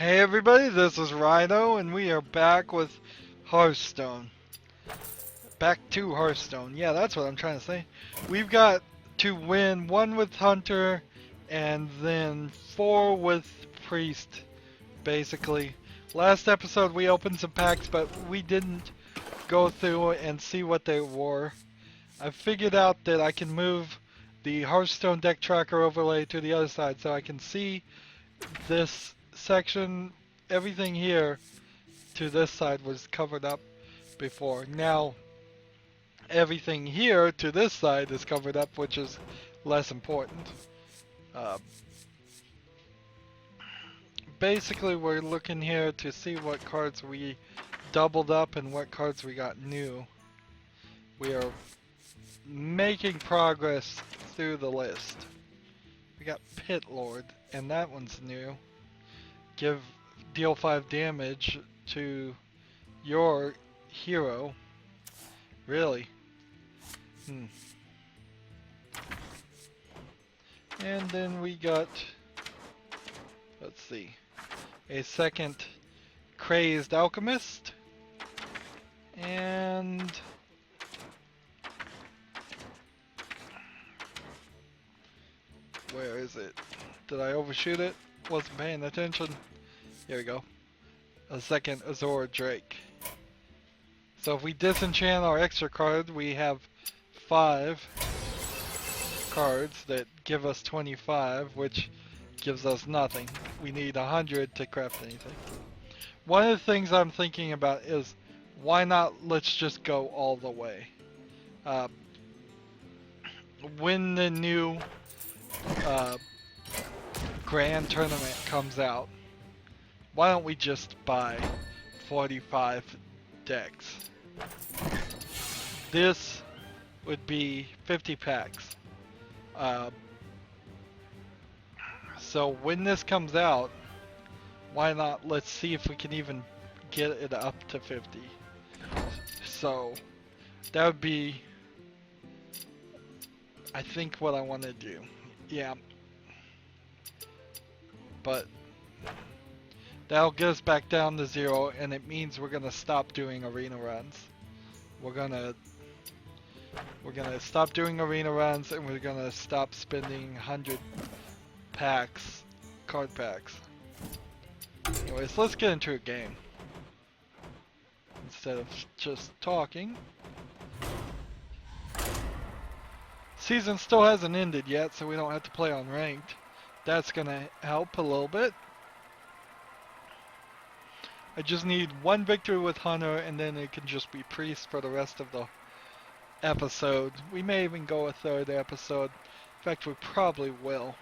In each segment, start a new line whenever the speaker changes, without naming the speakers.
Hey everybody, this is Rydo, and we are back with Hearthstone. Back to Hearthstone. Yeah, that's what I'm trying to say. We've got to win 1 with Hunter, and then 4 with Priest, basically. Last episode we opened some packs, but we didn't go through and see what they were. I figured out that I can move the Hearthstone deck tracker overlay to the other side, so I can see this section, everything here to this side was covered up before. Now everything here to this side is covered up, which is less important. Basically we're looking here to see what cards we doubled up and what cards we got new. We are making progress through the list. We got Pit Lord, and that one's new. Deal 5 damage to your hero. Really? And then we got, let's see, a second Crazed Alchemist. And where is it? Did I overshoot it? Wasn't paying attention. Here we go. A second Azor Drake. So if we disenchant our extra card, we have 5 cards that give us 25, which gives us nothing. We need 100 to craft anything. One of the things I'm thinking about is, why not let's just go all the way? When the new Grand Tournament comes out, why don't we just buy 45 decks? This would be 50 packs. So when this comes out, why not let's see if we can even get it up to 50. So that would be, I think, what I want to do. Yeah. But that'll get us back down to 0, and it means we're gonna stop doing arena runs. We're gonna stop doing arena runs, and we're gonna stop spending 100 packs, card packs. Anyways, let's get into a game instead of just talking. Season still hasn't ended yet, so we don't have to play on ranked. That's gonna help a little bit. I just need 1 victory with Hunter, and then it can just be Priest for the rest of the episode. We may even go a 3rd episode. In fact, we probably will.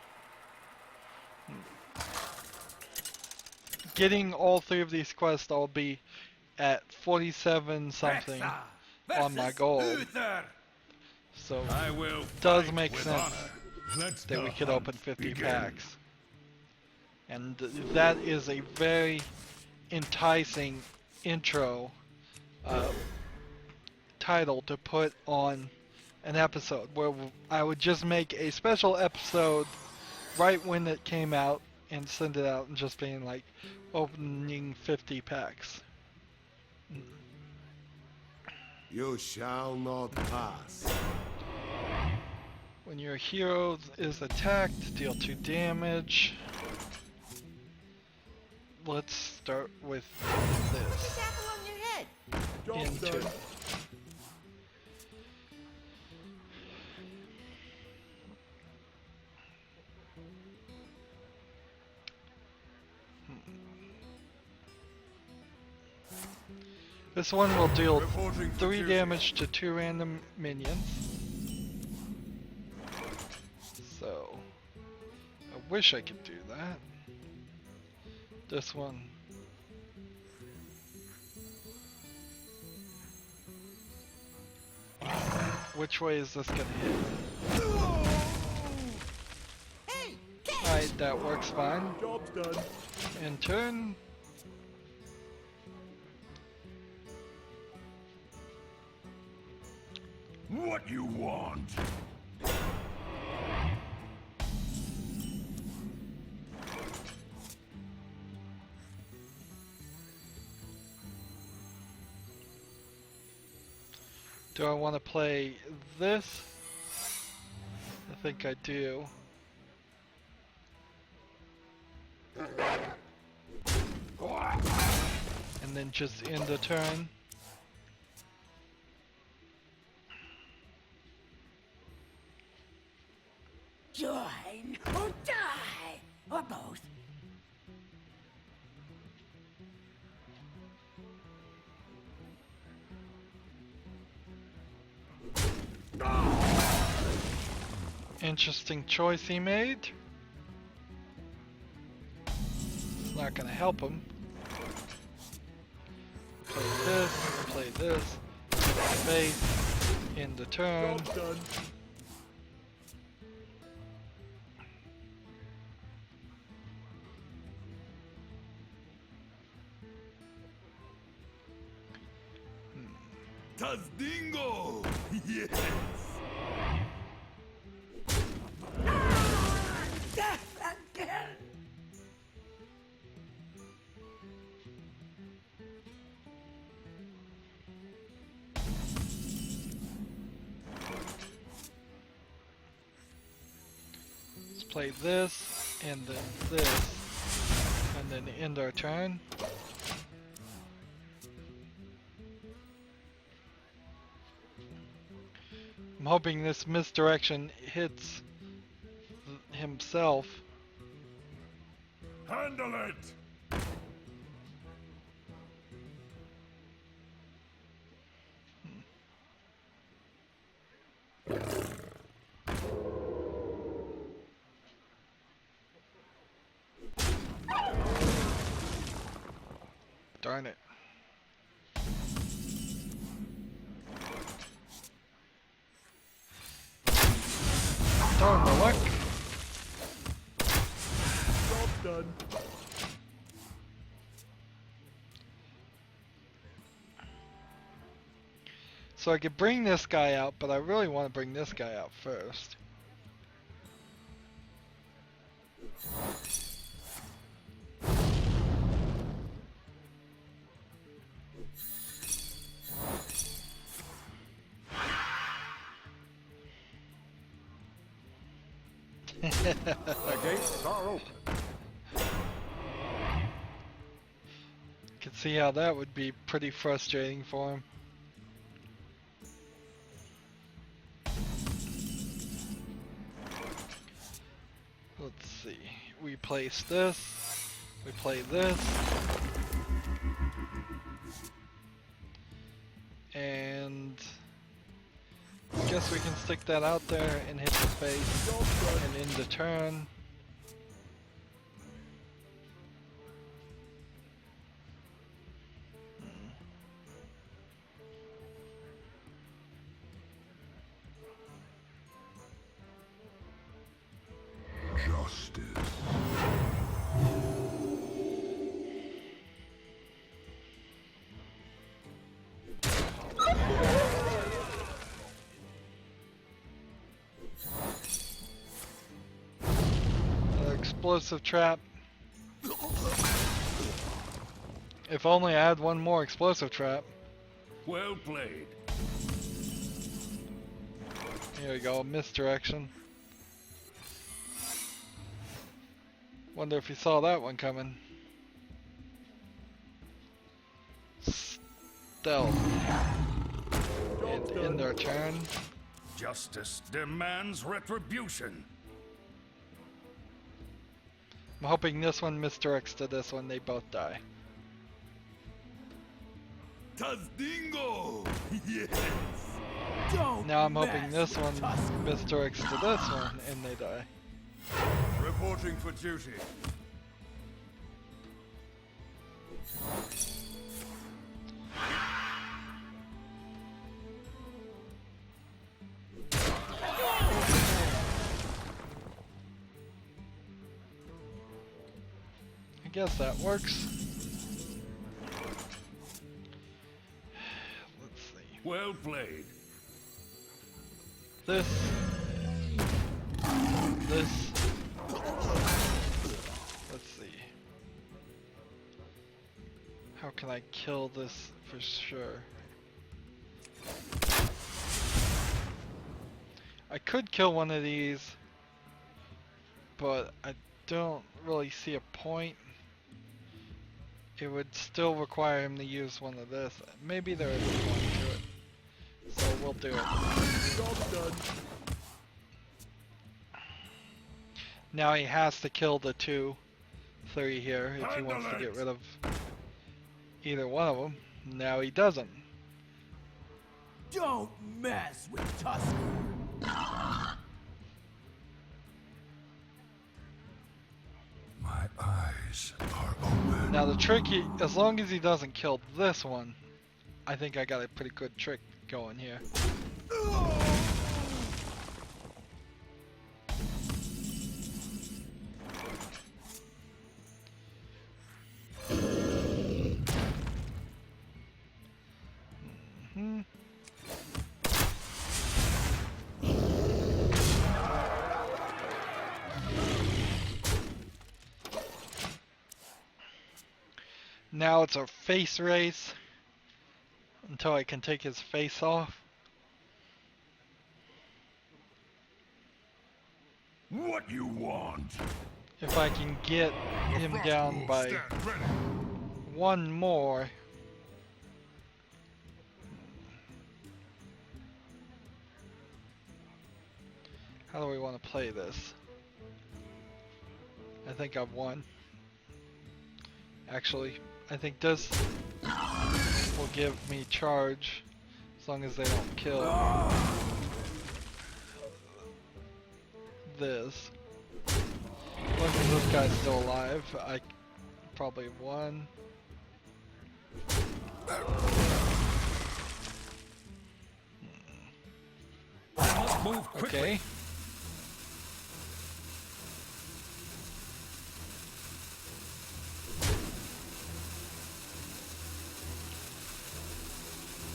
Getting all 3 of these quests, I'll be at 47 something on my goal. So it does make sense that we could open 50 packs. And that is a very enticing intro title to put on an episode, where I would just make a special episode right when it came out and send it out and just being like opening 50 packs.
You shall not pass.
When your hero is attacked, deal 2 damage. Let's start with this. Into. This one will deal 3 damage to 2 random minions. So, I wish I could do that. This one. Which way is this gonna hit? Alright, that works fine.
Job's done.
In turn.
What you want?
Do I want to play this? I think I do. And then just end the turn.
Join or die, or both.
Interesting choice he made. It's not gonna help him. Play this, space, end the turn.
Tazdingo! Yes!
Death again!
Let's play this, and then this, and then end our turn. I'm hoping this misdirection hits himself.
Handle it!
Darn it. Darn the luck.
Job done.
So I could bring this guy out, but I really want to bring this guy out first.
The gates are open.
Can see how that would be pretty frustrating for him. Let's see. We place this. We play this. And I guess we can stick that out there and hit the face and end the turn.
Justice.
Explosive trap. If only I had one more explosive trap.
Well played.
Here we go, misdirection. Wonder if you saw that one coming. Stealth. And end our turn.
Justice demands retribution.
I'm hoping this one misdirects to this one, they both die.
Tazdingo! Yes!
Now I'm hoping this one misdirects to this one and they die.
Reporting for duty.
I guess that works. Let's see.
Well played.
This. Let's see. How can I kill this for sure? could kill one of these, but I don't really see a point. It would still require him to use one of this. Maybe there is a point to it. So we'll do it.
Job done.
Now he has to kill the 2, 3 here if he wants to get rid of either one of them. Now he doesn't.
Don't mess with Tusker.
My eyes are open.
Now the trick, as long as he doesn't kill this one, I think I got a pretty good trick going here. Now it's a face race until I can take his face off.
What you want?
If I can get him down by
Stand ready.
one more. How do we want to play this? I think I've won. Actually, I think this will give me charge as long as they don't kill this. As long as this guy's still alive, I probably won.
Move quickly.
Okay.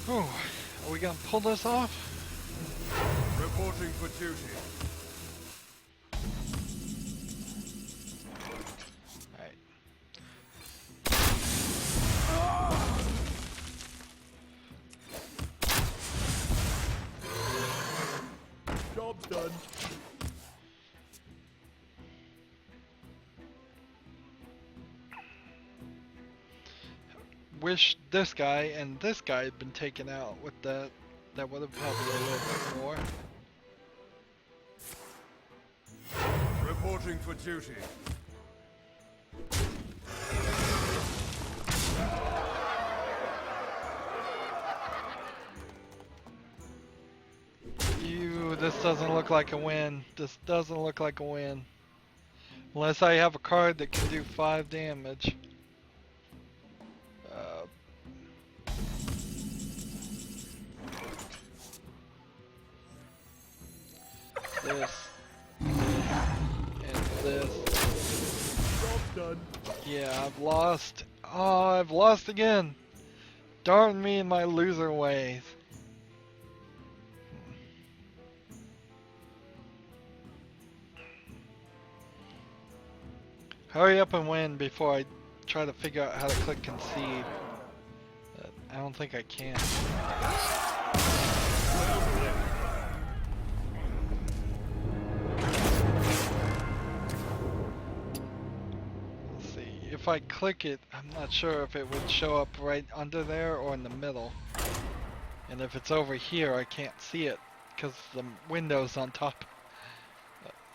Oh, are we gonna pull this off?
Reporting for duty.
Alright.
Job's done.
Wish this guy and this guy had been taken out with that. That would have helped me a little bit more.
Reporting for duty.
This doesn't look like a win. This doesn't look like a win. Unless I have a card that can do 5 damage. This. And this.
Job's done.
Yeah, I've lost. Oh, I've lost again. Darn me in my loser ways. Hurry up and win before I try to figure out how to click concede. I don't think I can. Let's see. If I click it, I'm not sure if it would show up right under there or in the middle. And if it's over here, I can't see it because the window's on top.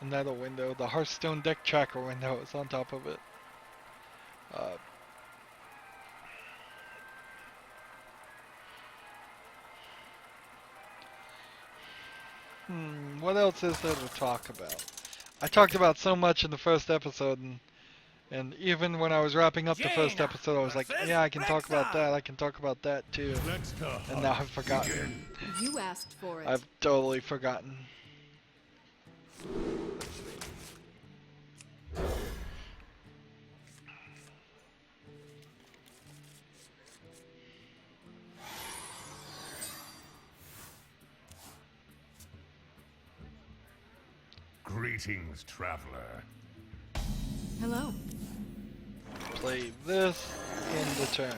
Another window, the Hearthstone deck tracker window is on top of it. What else is there to talk about? I talked about so much in the first episode, and even when I was wrapping up the first episode, I was like, yeah, I can talk about that, I can talk about that too. And now I've forgotten.
You asked for it.
I've totally forgotten.
Greetings, traveler.
Hello.
Play this in the turn.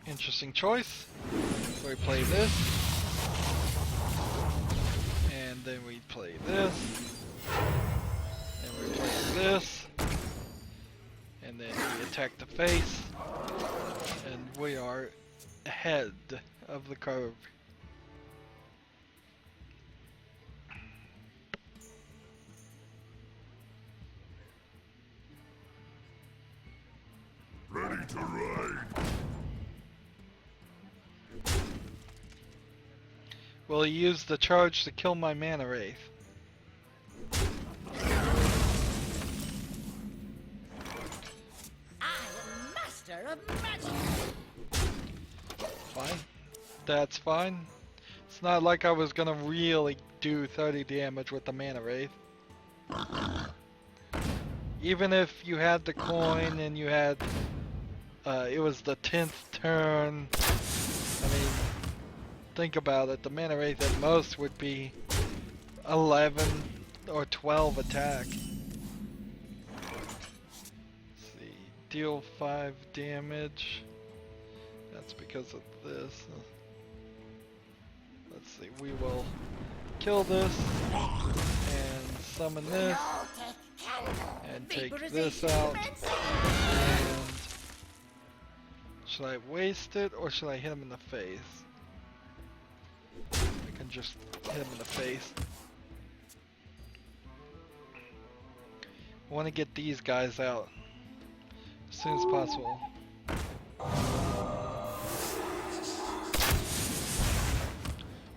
Interesting choice. So we play this. And then we play this. And we play this. And then we attack the face. And we are ahead of the curve.
Ready to ride.
Will he use the charge to kill my mana wraith?
I am master of magic.
Fine. That's fine. It's not like I was gonna really do 30 damage with the mana wraith. Even if you had the coin and you had it was the 10th turn. I mean, think about it. The mana wraith at most would be 11 or 12 attack. Let's see, deal 5 damage. That's because of this. Let's see, we will kill this and summon this and take this out. And should I waste it or should I hit him in the face? I can just hit him in the face. I want to get these guys out as soon as possible.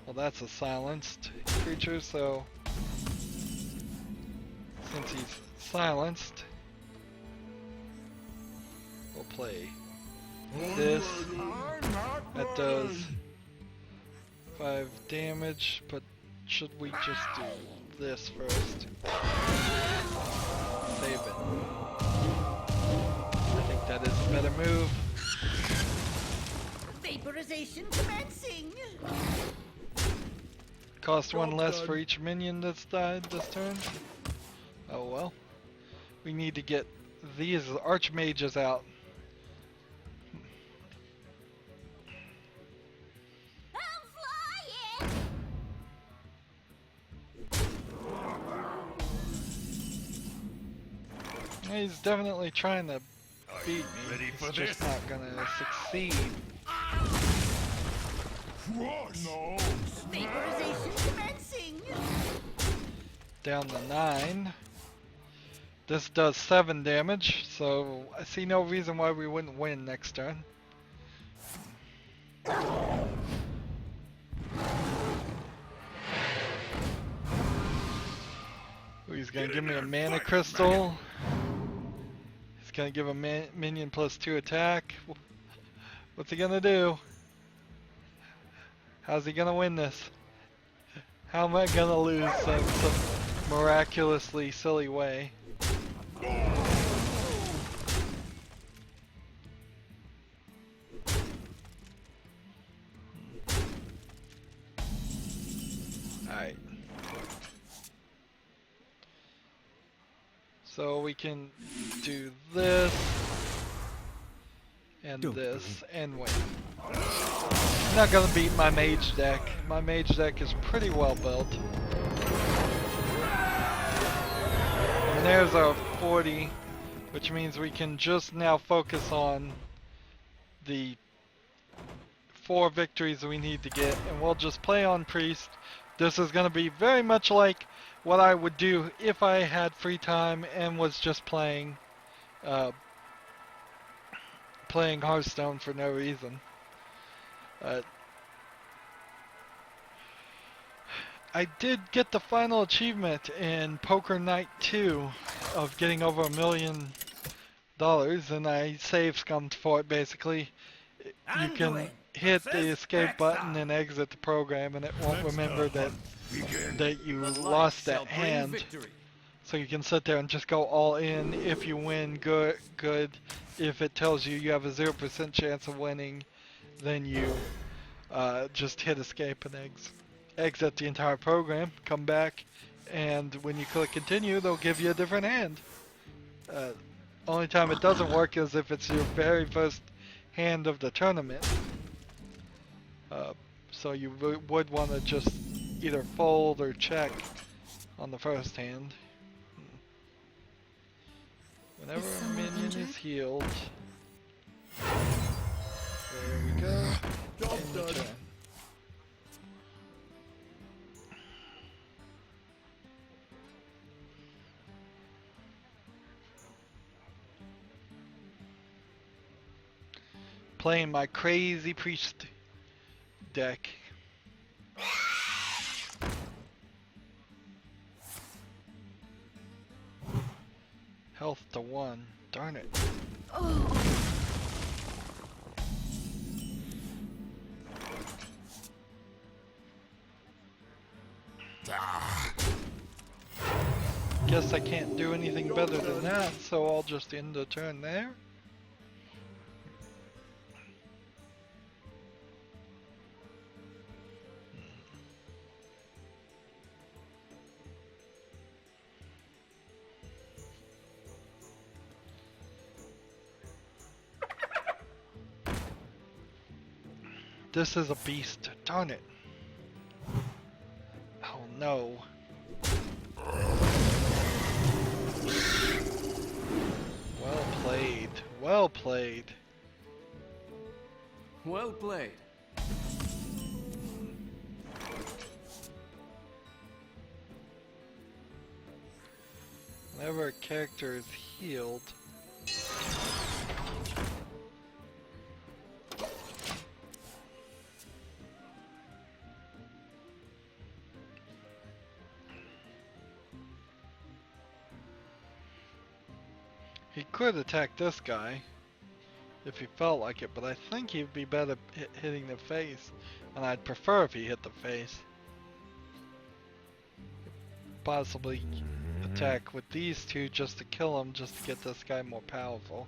Well, that's a silenced creature, so since he's silenced, we'll play this. That does 5 damage, but should we just do this first? Save it. I think that is a better move.
Vaporization commencing.
Cost 1 less for each minion that's died this turn. Oh well. We need to get these archmages out.
I'm flying.
He's definitely trying to beat me.
ready
He's
for
just
this?
not gonna succeed.
Crush. No.
Vaporization commencing.
Down to 9. This does 7 damage, so I see no reason why we wouldn't win next turn. Ooh, he's gonna give me a mana crystal. He's gonna give a minion plus 2 attack. What's he gonna do? How's he gonna win this? How am I gonna lose some miraculously silly way? Alright. So we can do this and this and win. I'm not gonna beat my mage deck. My mage deck is pretty well built. And there's our 40, which means we can just now focus on the 4 victories we need to get, and we'll just play on priest. This is gonna be very much like what I would do if I had free time and was just playing playing Hearthstone for no reason. I did get the final achievement in Poker Night 2 of getting over $1 million, and I save scummed for it basically. You can hit the escape button and exit the program, and it won't remember that you lost that hand. So you can sit there and just go all in. If you win, good. If it tells you you have a 0% chance of winning, then you just hit escape and exit the entire program, come back, and when you click continue, they'll give you a different hand. Only time it doesn't work is if it's your very first hand of the tournament. So you would want to just either fold or check on the first hand. Whenever
Is
a
someone
minion
injured?
is healed. There we go.
Job
End the
done.
turn. Playing my crazy priest deck. Health to 1. Darn it. Guess I can't do anything better than that, so I'll just end the turn there. This is a beast. Darn it. Oh no. Well played. Well played.
Well played.
Whenever a character is healed, he could attack this guy if he felt like it, but I think he'd be better hitting the face, and I'd prefer if he hit the face. Possibly attack with these two just to kill him, just to get this guy more powerful.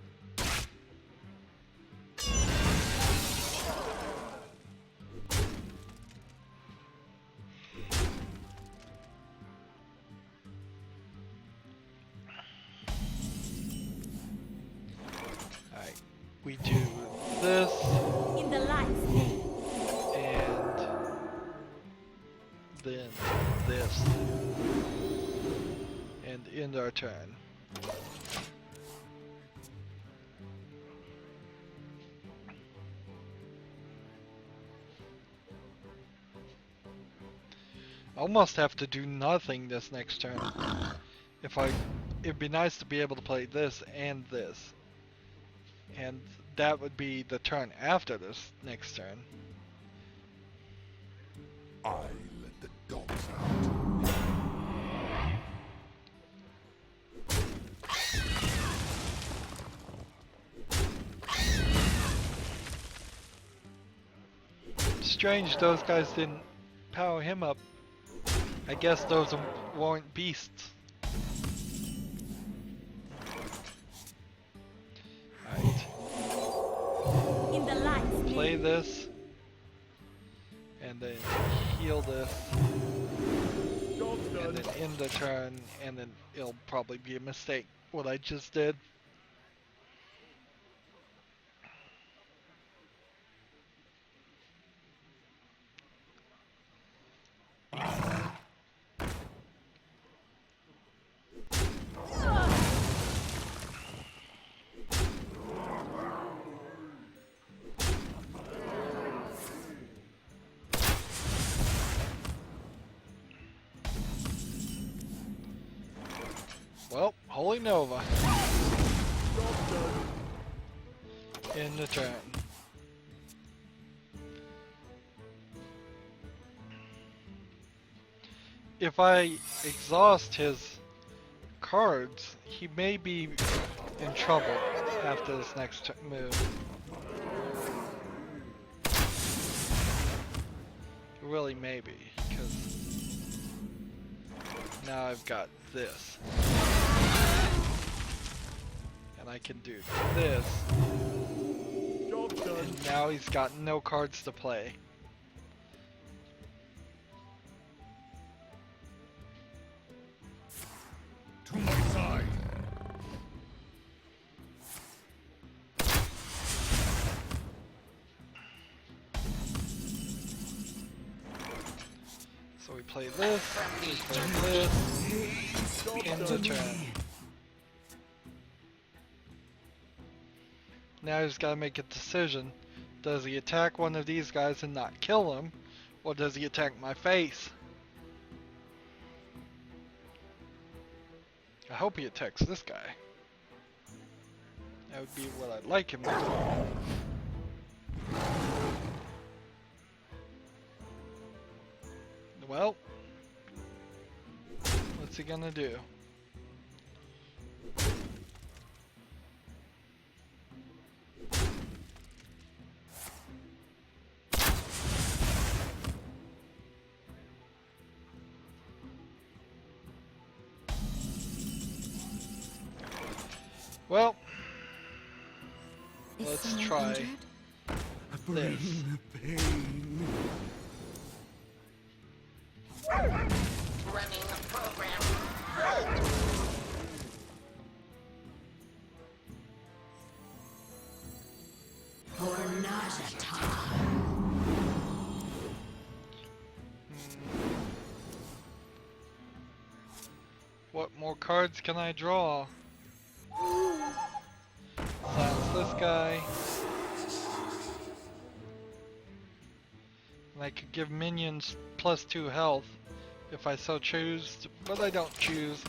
Alright, we do this,
In the light's name.
and then this, and end our turn. Almost have to do nothing this next turn. It'd be nice to be able to play this and this. And that would be the turn after this next turn.
I let the dogs out.
Strange those guys didn't power him up. I guess those weren't beasts. Alright.
In the light's
Play
name.
this. And then heal this.
Job's
And
done.
then end the turn. And then it'll probably be a mistake what I just did. Well, Holy Nova.
Job's done.
In the turn. If I exhaust his cards, he may be in trouble after this next move. Really maybe, because now I've got this. And I can do this.
Job's done.
And now he's got no cards to play.
To my side.
play this, replay this, in the turn. Now he's gotta make a decision. Does he attack one of these guys and not kill him? Or does he attack my face? I hope he attacks this guy. That would be what I'd like him to do. Well, what's he gonna do? Well,
Is
let's
someone
try
injured?
this.
Bring the pain.
Running the program. For nausea.
What more cards can I draw? Silence this guy. And I could give minions +2 health if I so choose, but I don't choose.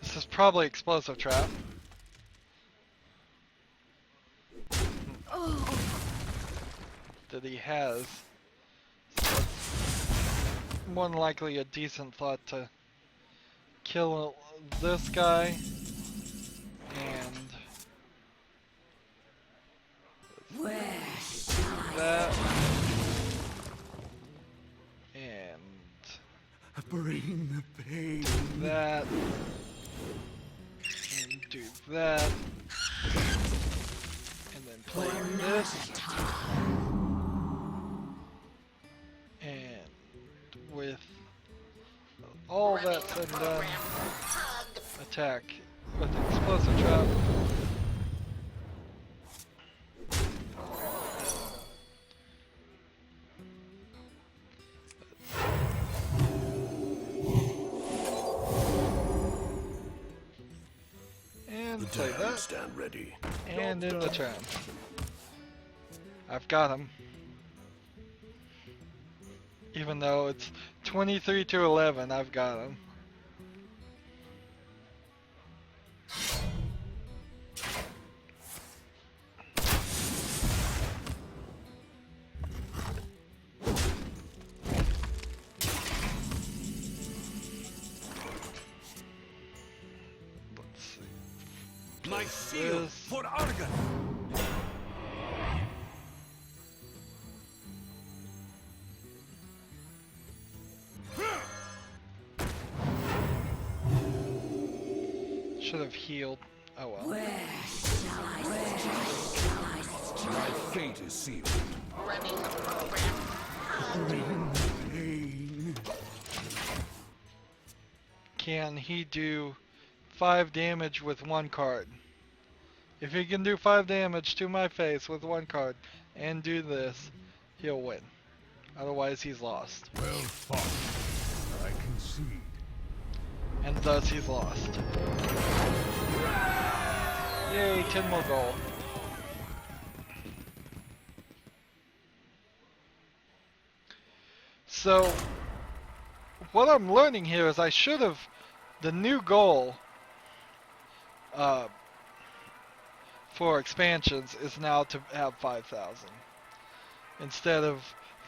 This is probably explosive trap. That he has. So it's more than likely a decent thought to kill this guy and that and
Bring the pain.
that and do that and then play this and with all that said and done, attack with explosive trap. And play that.
Stand ready.
And in the turn. I've got him. Even though it's 23 to 11, I've got him. Let's see.
My shield
This.
for Argon.
Should have healed. Oh well.
My fate is sealed.
Running the program.
Pain.
Can he do 5 damage with 1 card? If he can do 5 damage to my face with 1 card and do this, he'll win. Otherwise he's lost.
Well fought. I concede.
And thus he's lost. Yay, 10 more gold. So, what I'm learning here is I should have, the new goal for expansions is now to have 5,000. Instead of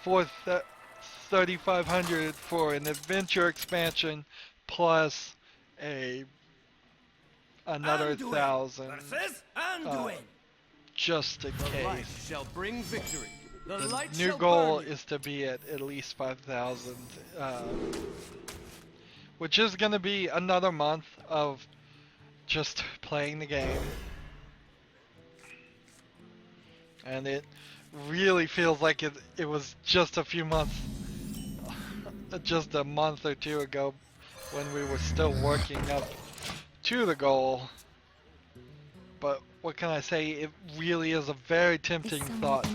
3,500 for an adventure expansion plus another 1,000 just in
The light
case.
shall bring victory. The
The
light
new
shall
goal
burn.
is to be at least 5,000, which is going to be another month of just playing the game. And it really feels like it was just a few months, just a month or two ago when we were still working up to the goal. But what can I say, it really is a very tempting thought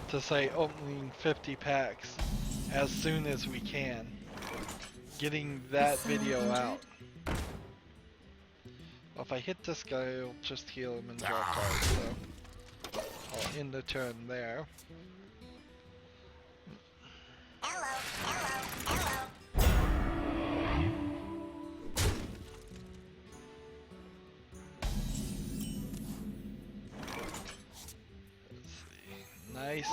to say opening 50 packs as soon as we can. Getting that video out. Well, if I hit this guy, it'll just heal him and draw cards, so I'll end the turn there. Let's see. Nice.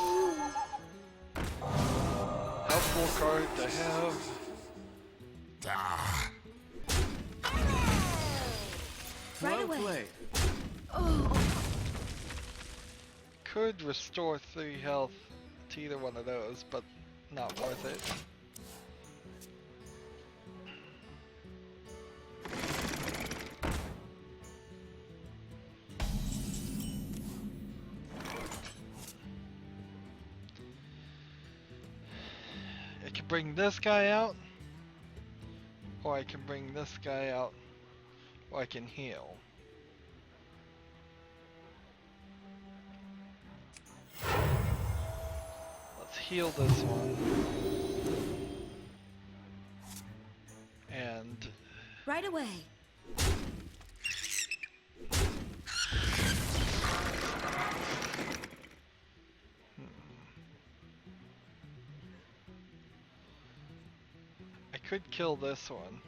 Helpful card to have.
Right
Well
away.
played.
Could restore 3 health to either one of those, but not worth it. I can bring this guy out, or I can bring this guy out, or I can heal. Let's heal this one. And
Right away.
I could kill this one.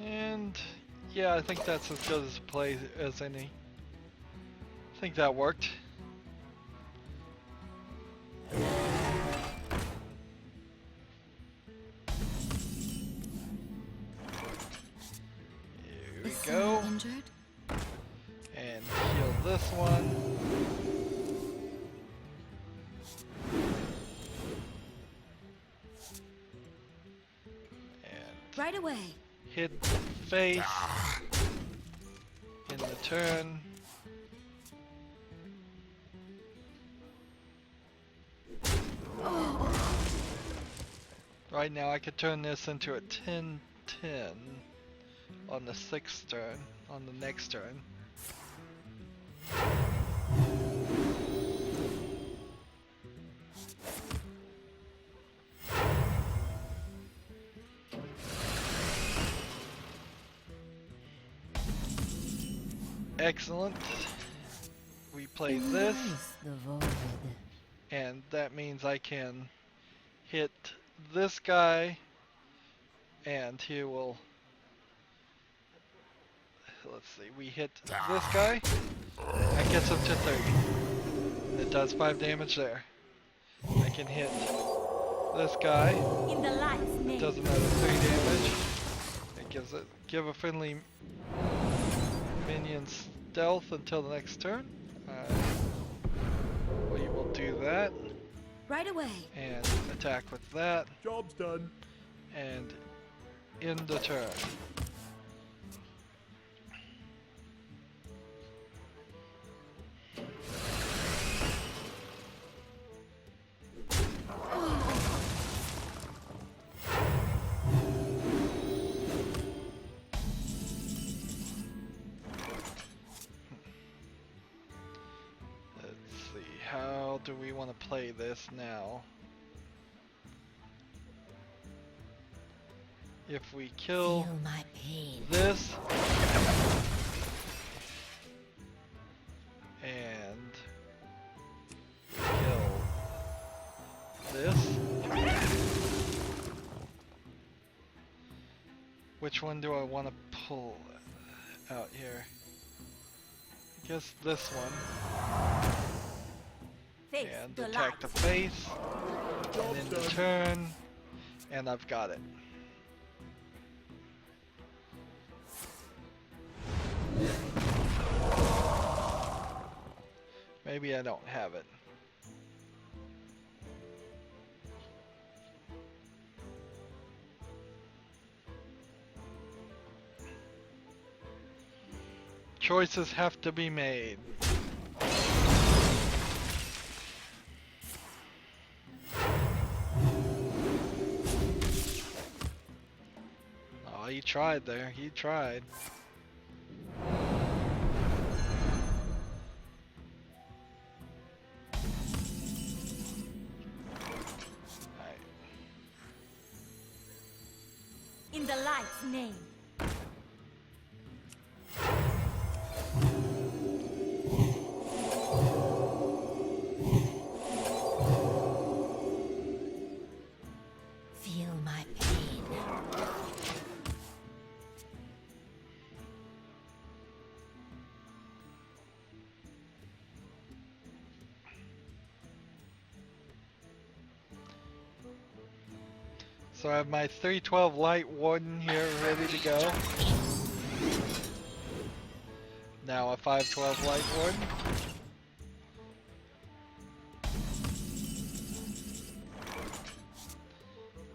And yeah, I think that's as good as a play as any. I think that worked. Here we go.
Injured?
And heal this one. And
Right away.
hit the face in the turn. Right now I could turn this into a 10-10 on the 6th turn, on the next turn. Excellent. We play this, and that means I can hit this guy, and he will, let's see, we hit this guy, that gets him to 30. It does 5 damage there. I can hit this guy,
In the light's
it
name.
does another 3 damage. It give a friendly minion stealth until the next turn. We will do that,
Right away.
and attack with that,
Job's done.
and end the turn. Let's see, how do we want to play this now? If we kill
my pain.
this and we kill this, which one do I want to pull out here? I guess this one,
Face
and
the
attack the
light.
face, and then the turn, and I've got it. Maybe I don't have it. Choices have to be made. Oh, he tried there. He tried. Alright.
In the light's name.
Feel my pain.
So I have my 312 Light Warden here ready to go. Now a 512 Light Warden.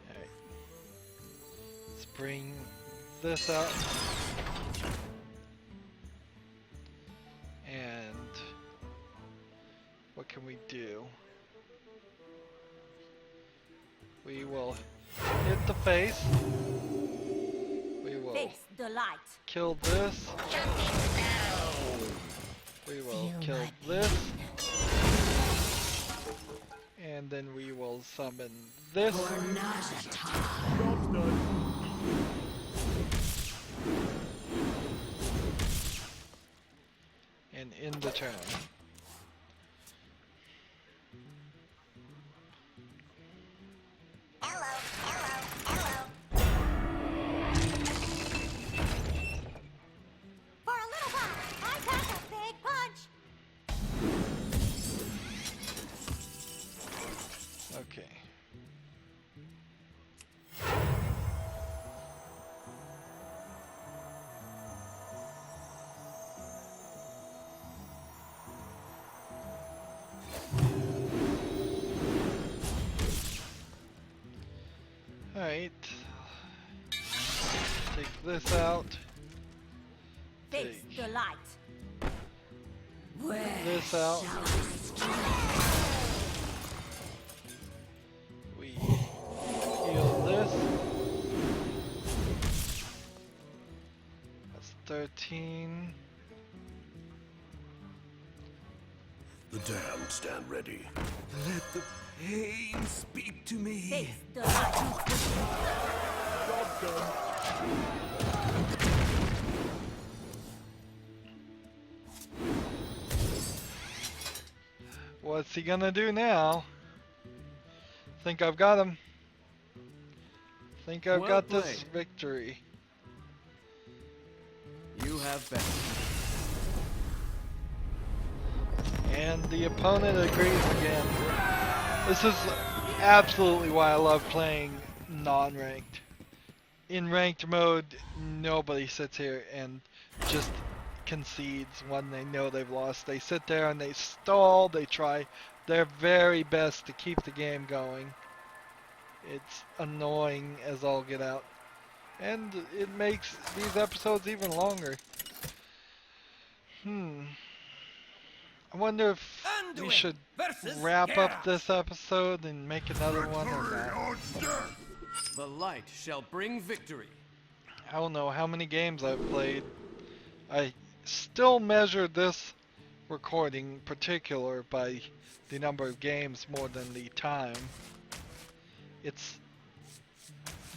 Alright. Let's bring this up. And what can we do? We will hit the face. We will
Face the light.
kill this. We will
Feel
kill
my
this. And then we will summon this.
Job's done.
And end the turn.
For a little while, I pack a big punch.
Okay. Alright. Take this out.
Face
Take
the light.
this out. We heal this. That's 13.
The damned stand ready. Let the pain speak to me.
Face the light.
Job done.
What's he gonna do now? Think I've got him. Think I've
Well
got this
played.
victory.
You have bet.
And the opponent agrees again. This is absolutely why I love playing non-ranked. In ranked mode, nobody sits here and just concedes when they know they've lost. They sit there and they stall, they try their very best to keep the game going. It's annoying as all get out. And it makes these episodes even longer. I wonder if we should wrap up this episode and make another one or
Victory
not.
or death!
The light shall bring victory.
I don't know how many games I've played. I still measure this recording in particular by the number of games more than the time. It's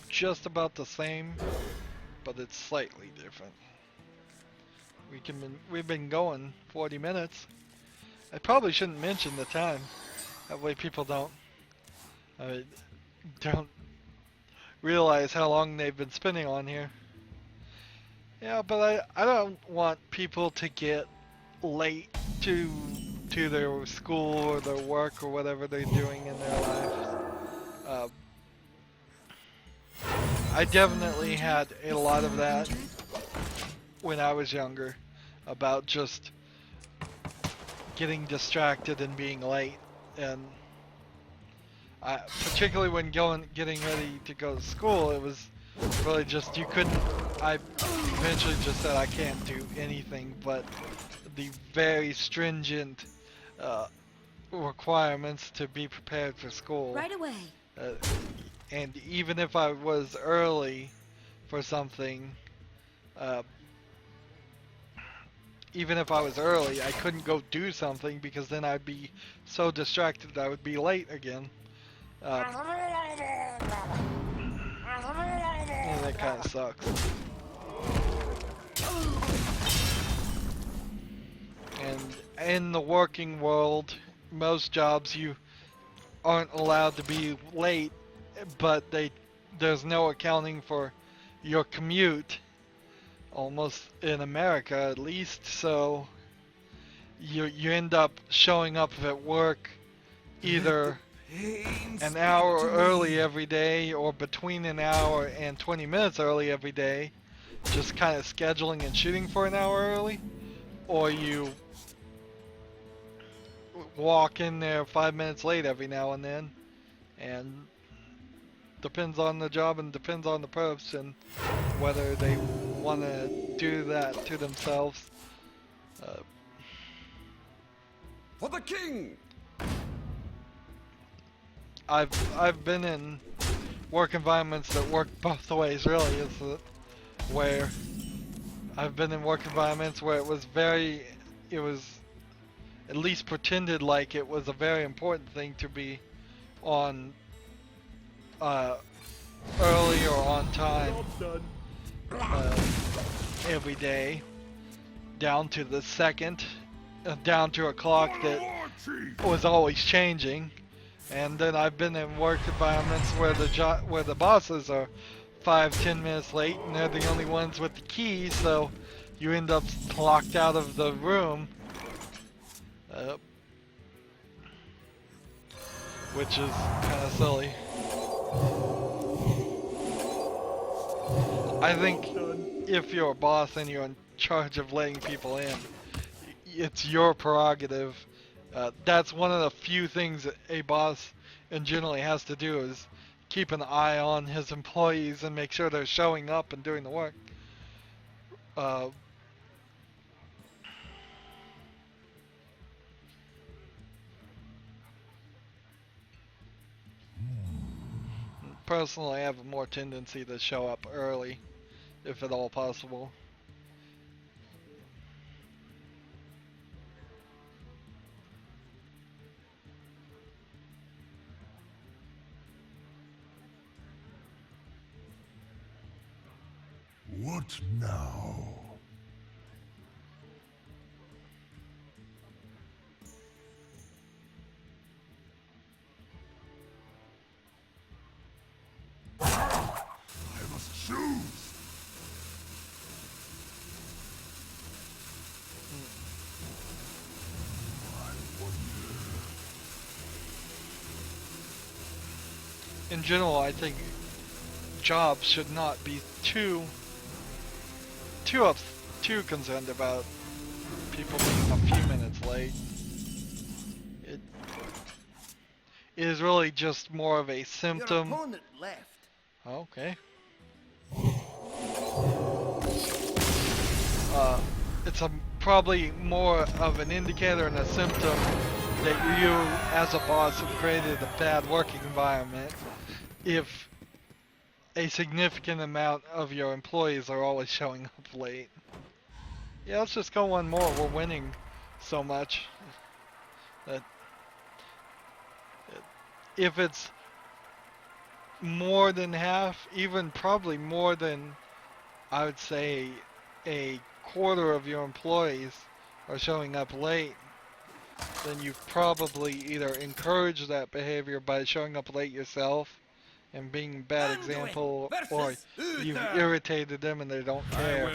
just about the same, but it's slightly different. We've been going 40 minutes. I probably shouldn't mention the time. That way people don't realize how long they've been spending on here. Yeah, but I don't want people to get late to their school or their work or whatever they're doing in their lives. I definitely had a lot of that when I was younger, about just getting distracted and being late, and particularly when getting ready to go to school, it was really just I eventually just said I can't do anything but the very stringent requirements to be prepared for school.
Right away.
Uh, and even if I was early for something, uh, even if I was early, I couldn't go do something because then I'd be so distracted I would be late again. And that kind of sucks. And in the working world, most jobs you aren't allowed to be late, but there's no accounting for your commute, almost in America at least, so you end up showing up at work either an hour early every day or between an hour and 20 minutes early every day, just kind of scheduling and shooting for an hour early, or you walk in there 5 minutes late every now and then, and depends on the job and depends on the person whether they want to do that to themselves.
For the king!
I've been in work environments that work both ways, really, where I've been in work environments where it was at least pretended like it was a very important thing to be on early or on time
Job done.
every day, down to the second, down to a clock that was always changing. And then I've been in work environments where the bosses are 5-10 minutes late and they're the only ones with the key, so you end up locked out of the room, which is kind of silly. I think if you're a boss and you're in charge of letting people in, it's your prerogative. That's one of the few things that a boss in generally has to do, is keep an eye on his employees and make sure they're showing up and doing the work. Personally, I have a more tendency to show up early, if at all possible.
What now? I must choose.
In general, I think jobs should not be too concerned about people being a few minutes late. It is really just more of a symptom.
Your opponent left.
Okay. It's probably more of an indicator and a symptom that you, as a boss, have created a bad working environment if a significant amount of your employees are always showing up late. Yeah, let's just go one more. We're winning so much that if it's more than half, even probably more than, I would say, a quarter of your employees are showing up late, then you've probably either encouraged that behavior by showing up late yourself and being a bad example, or you've irritated them and they don't care.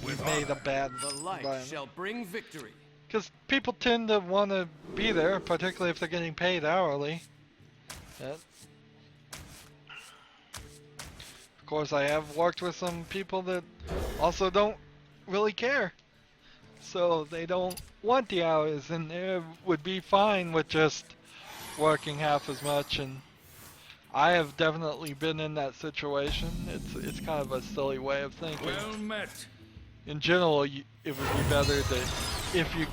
You've made a bad
The light
environment.
shall bring victory.
Because people tend to want to be there, particularly if they're getting paid hourly. Of course, I have worked with some people that also don't really care. So they don't want the hours, and they would be fine with just working half as much and I have definitely been in that situation. It's kind of a silly way of thinking.
Well met.
In general, it would be better that if you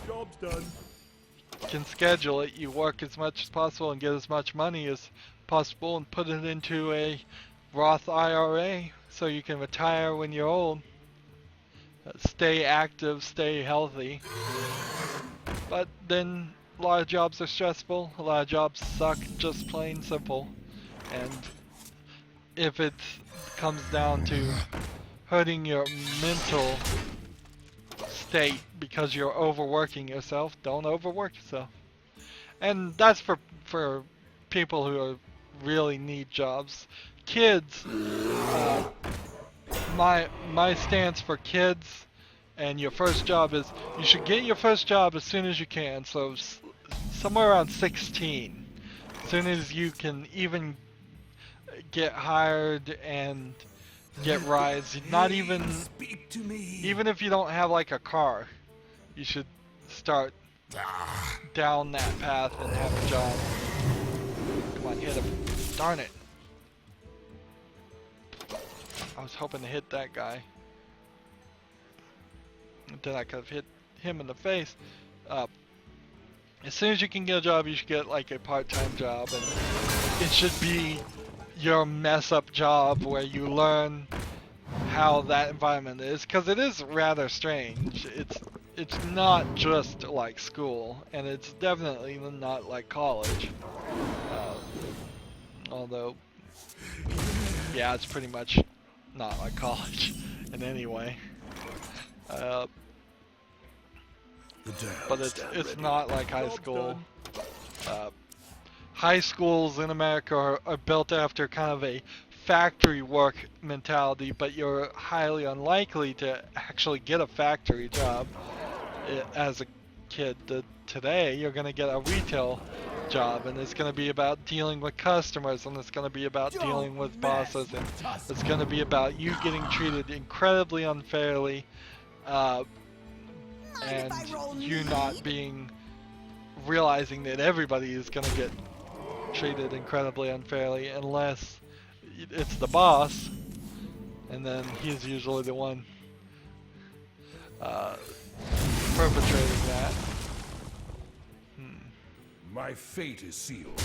Job's done.
can schedule it, you work as much as possible and get as much money as possible and put it into a Roth IRA so you can retire when you're old. Stay active, stay healthy. But then a lot of jobs are stressful, a lot of jobs suck, just plain simple. And if it comes down to hurting your mental state because you're overworking yourself, don't overwork yourself. And that's for people who are, really need jobs. Kids, my stance for kids and your first job is you should get your first job as soon as you can. So somewhere around 16, as soon as you can even get hired and get rides. Not even
Speak to me.
even if you don't have like a car, you should start down that path and have a job. Come on, hit him. Darn it. I was hoping to hit that guy. Then I could have hit him in the face. As soon as you can get a job, you should get like a part-time job, and it should be your mess-up job where you learn how that environment is, because it is rather strange. It's not just like school, and it's definitely not like college. Although, yeah, it's pretty much not like college in any way. But it's not like high school. High schools in America are built after kind of a factory work mentality, but you're highly unlikely to actually get a factory job as a kid. Today, you're going to get a retail job, and it's going to be about dealing with customers, and it's going to be about dealing with bosses, and it's going to be about you getting treated incredibly unfairly, and you not realizing that everybody is going to get treated incredibly unfairly unless it's the boss, and then he's usually the one perpetrating that.
My fate is sealed.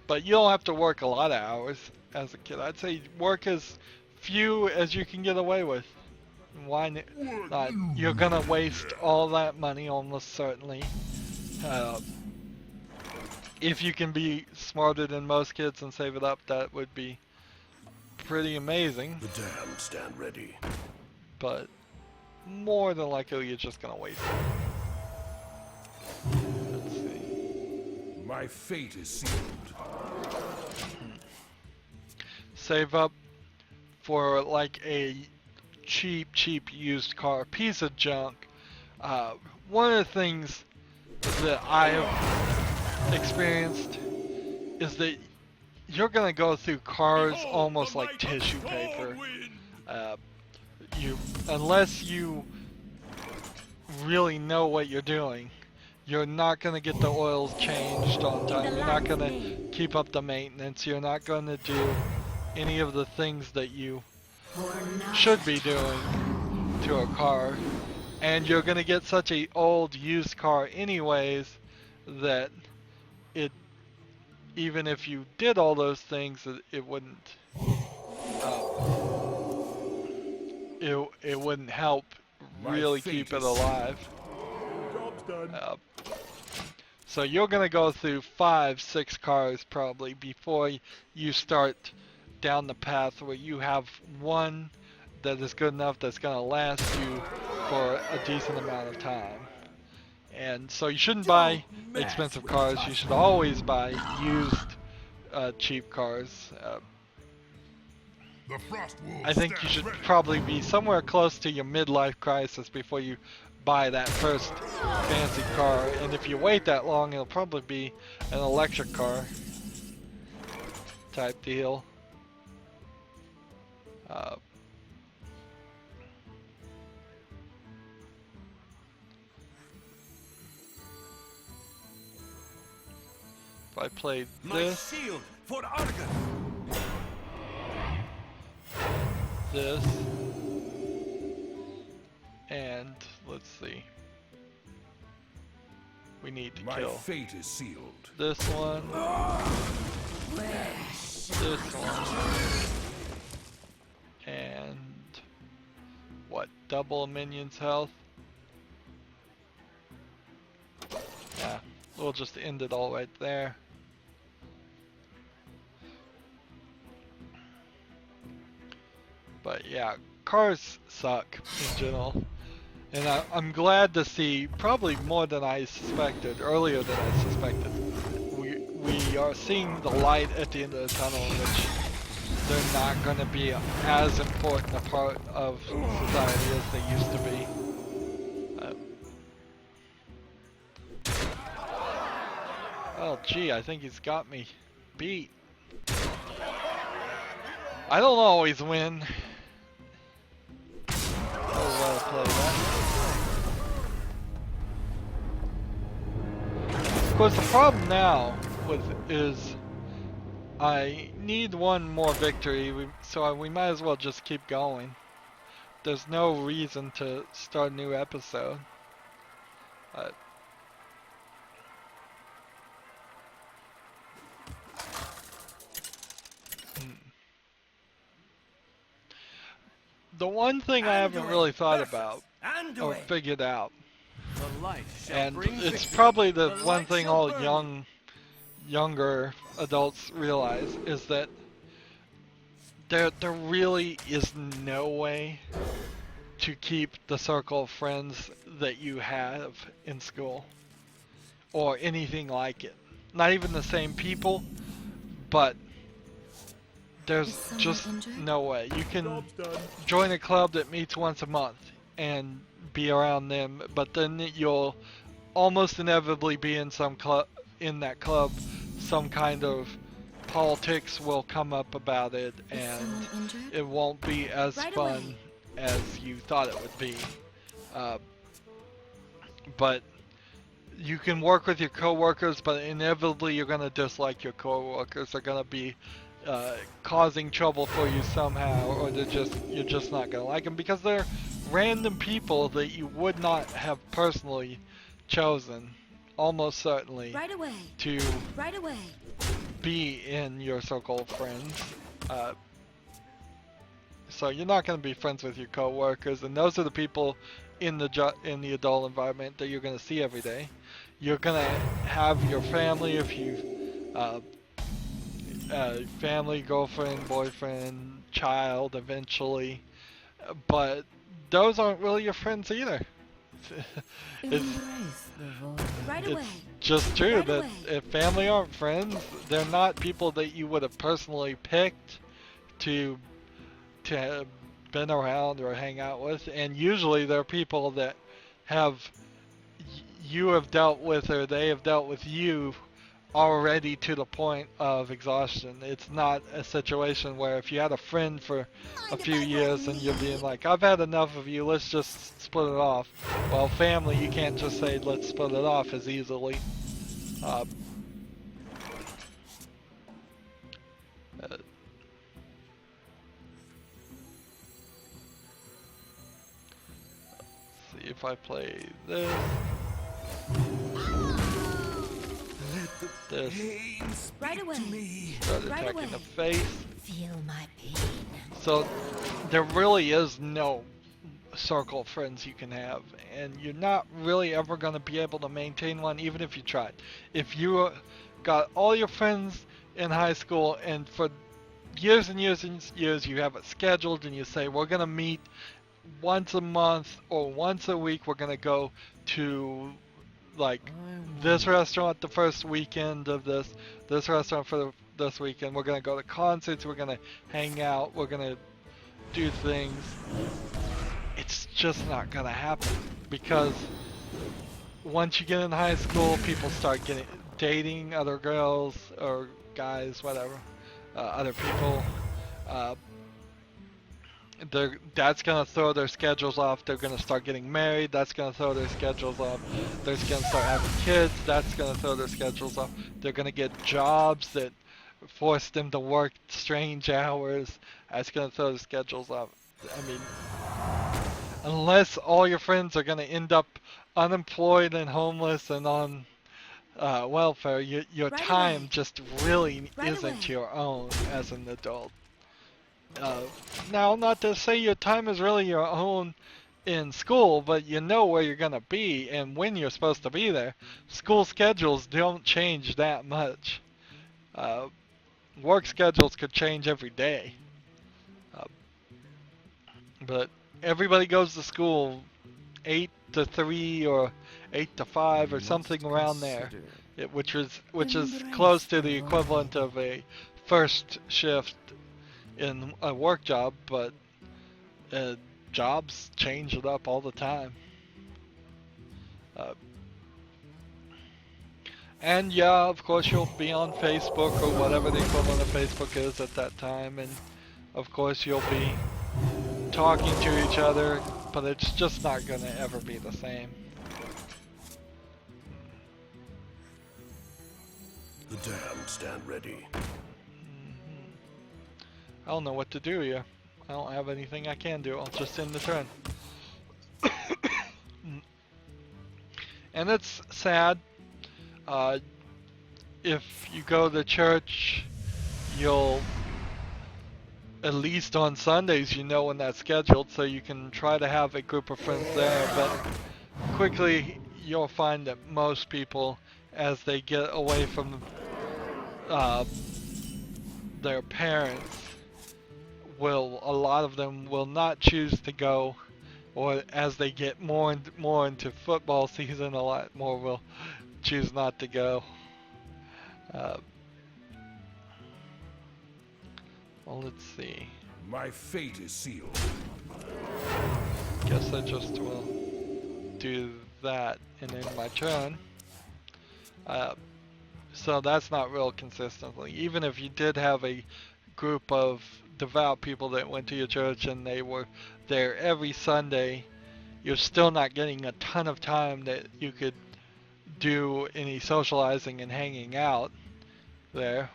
But you don't have to work a lot of hours as a kid. I'd say work as few as you can get away with. Why not? You're gonna waste all that money almost certainly. If you can be smarter than most kids and save it up, that would be pretty amazing.
The damned stand ready.
But more than likely, you're just gonna waste it. Let's see.
My fate is sealed.
Save up for like a cheap used car, piece of junk. One of the things that I have experienced is that you're gonna go through cars almost like tissue paper. Unless you really know what you're doing, you're not gonna get the oils changed on time. You're not gonna keep up the maintenance. You're not gonna do any of the things that you should be doing to a car, and you're gonna get such a old used car anyways that even if you did all those things, it wouldn't it wouldn't help really keep it alive.
Job's done.
So you're gonna go through 5-6 cars probably before you start down the path where you have one that is good enough that's gonna last you for a decent amount of time. And so you shouldn't buy expensive cars. You should always buy used cheap cars. I think you should probably be somewhere close to your midlife crisis before you buy that first fancy car. And if you wait that long, it'll probably be an electric car type deal. If I played
My
this,
shield for Argus.
this, and let's see. We need to
My
kill
fate is sealed.
this one, this one, and what? Double a minion's health? Yeah, we'll just end it all right there. But yeah, cars suck in general. And I'm glad to see, probably more than I suspected, earlier than I suspected, we are seeing the light at the end of the tunnel, in which they're not going to be as important a part of society as they used to be. Oh gee, I think he's got me beat. I don't always win. Oh, well played that. Of course, the problem now is I need one more victory, so we might as well just keep going. There's no reason to start a new episode. The one thing I haven't really thought about or figured out,
The light shall
and
bring
it's
victory.
probably the
The
one
light
thing
shall
all
burn.
younger adults realize, is that there really is no way to keep the circle of friends that you have in school or anything like it. Not even the same people, but
Is
there's
someone
just
injured?
no way. You can join a club that meets once a month and be around them, but then you'll almost inevitably be in that club, some kind of politics will come up about it,
Is
and
someone injured?
it won't be as
Right
fun
away.
as you thought it would be. But you can work with your coworkers, but inevitably you're gonna dislike your coworkers. They're gonna be causing trouble for you somehow, or you're just not gonna like them because they're random people that you would not have personally chosen, almost certainly,
Right away.
to
Right away.
be in your circle of friends. So you're not going to be friends with your coworkers, and those are the people in the adult environment that you're going to see every day. You're going to have your family if you family, girlfriend, boyfriend, child eventually, but those aren't really your friends either. It's
Right
it's
away.
just true
Right
that
away.
if family aren't friends, they're not people that you would have personally picked to have been around or hang out with, and usually they're people that you have dealt with, or they have dealt with you already to the point of exhaustion. It's not a situation where if you had a friend for a few years and you're being like, I've had enough of you, let's just split it off. Well, family, you can't just say let's split it off as easily. See if I play this. This.
Right away.
Start
Right
attacking
away.
the face.
Feel my pain.
So there really is no circle of friends you can have, and you're not really ever going to be able to maintain one even if you tried. If you got all your friends in high school and for years and years and years you have it scheduled and you say we're going to meet once a month or once a week, we're going to go to like this restaurant the first weekend of this restaurant for this weekend, we're going to go to concerts, we're going to hang out, we're going to do things. It's just not going to happen because once you get in high school, people start dating other girls or guys, whatever, other people, that's gonna throw their schedules off. They're gonna start getting married. That's gonna throw their schedules off. They're gonna start having kids. That's gonna throw their schedules off. They're gonna get jobs that force them to work strange hours. That's gonna throw their schedules off. I mean, unless all your friends are gonna end up unemployed and homeless and on welfare, your
Right
time
away.
just really
Right
isn't
away.
your own as an adult. Uh, Now, not to say your time is really your own in school, but you know where you're going to be and when you're supposed to be there. School schedules don't change that much. Uh, Work schedules could change every day. Uh, but everybody goes to school 8 to 3 or 8 to 5 or something around there, which is close to the equivalent of a first shift in a work job, but jobs change it up all the time. Uh, and yeah, of course you'll be on Facebook or whatever the equivalent of Facebook is at that time, and of course you'll be talking to each other, but it's just not gonna ever be the same.
The damned stand ready.
I don't know what to do here. I don't have anything I can do. I'll just end the turn. And it's sad. Uh, if you go to church, you'll, at least on Sundays, you know when that's scheduled, so you can try to have a group of friends there. But quickly, you'll find that most people, as they get away from uh, their parents, a lot of them will not choose to go, or as they get more and more into football season, a lot more will choose not to go. Uh, well, let's see.
My fate is sealed.
Guess I just will do that and end my turn. So that's not real consistently. Even if you did have a group of devout people that went to your church and they were there every Sunday, you're still not getting a ton of time that you could do any socializing and hanging out there.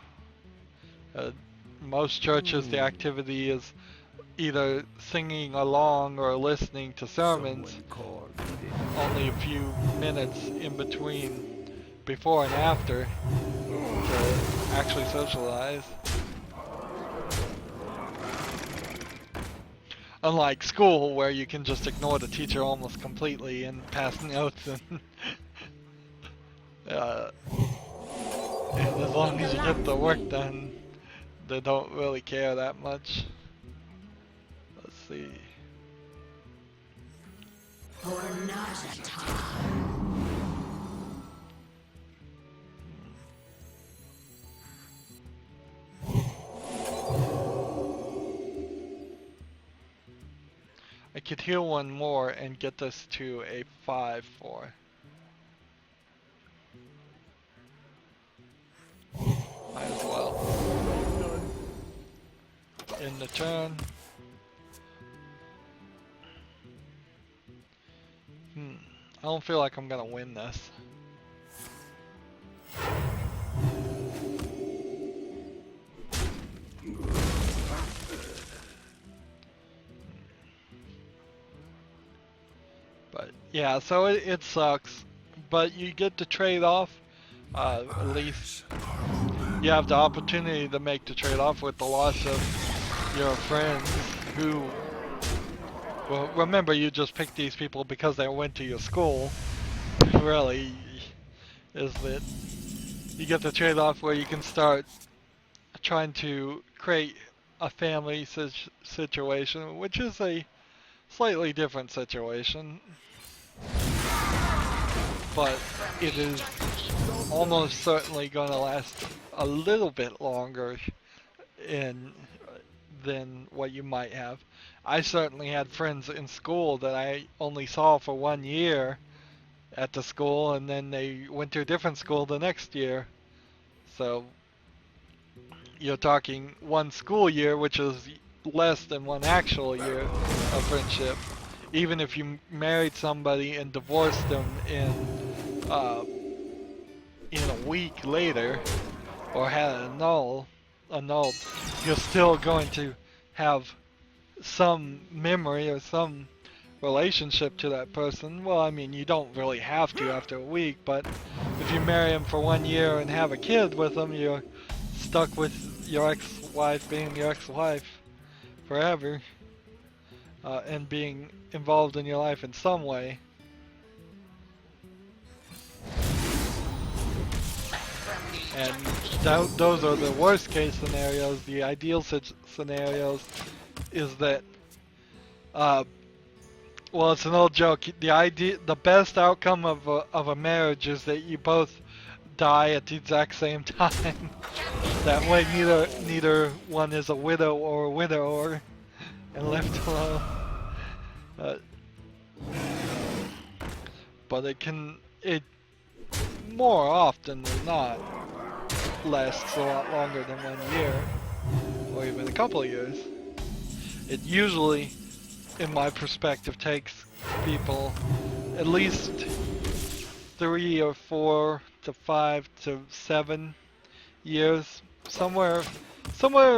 Most churches, the activity is either singing along or listening to sermons,
Someone called.
only a few minutes in between before and after to actually socialize. Unlike school, where you can just ignore the teacher almost completely and pass notes, and as long as you get the work done, they don't really care that much. Let's see.
For Nazata.
I could heal one more and get this to a 5-4. Might as well. In the turn. I don't feel like I'm gonna win this. But yeah, so it sucks. But you get to trade off. At least you have the opportunity to make the trade off with the loss of your friends who, well, remember you just picked these people because they went to your school. Really, is that you get the trade off where you can start trying to create a family situation, which is a slightly different situation, but it is almost certainly going to last a little bit longer than what you might have. I certainly had friends in school that I only saw for 1 year at the school, and then they went to a different school the next year. So you're talking one school year, which is less than one actual year of friendship. Even if you married somebody and divorced them in a week later, or had it annulled, you're still going to have some memory or some relationship to that person. Well, I mean, you don't really have to after a week, but if you marry him for 1 year and have a kid with him, you're stuck with your ex-wife being your ex-wife forever, and being involved in your life in some way. And those are the worst case scenarios. The ideal scenarios is that, well, it's an old joke. The best outcome of a marriage is that you both die at the exact same time. That way, neither one is a widow or a widower and left alone. But it more often than not lasts a lot longer than 1 year, or even a couple of years. It usually, in my perspective, takes people at least 3 or 4 to 5 to 7 years, somewhere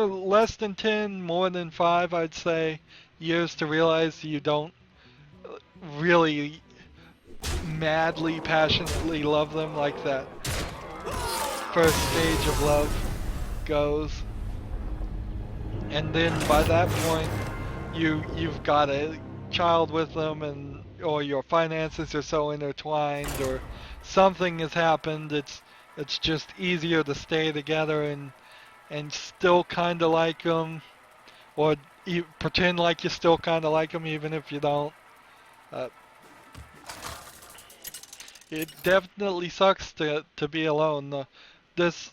less than 10, more than 5, I'd say, years to realize you don't really madly, passionately love them like that first stage of love goes. And then by that point, you've got a child with them, or your finances are so intertwined, or something has happened. It's just easier to stay together and still kind of like them, or pretend like you still kind of like them even if you don't. It definitely sucks to be alone. This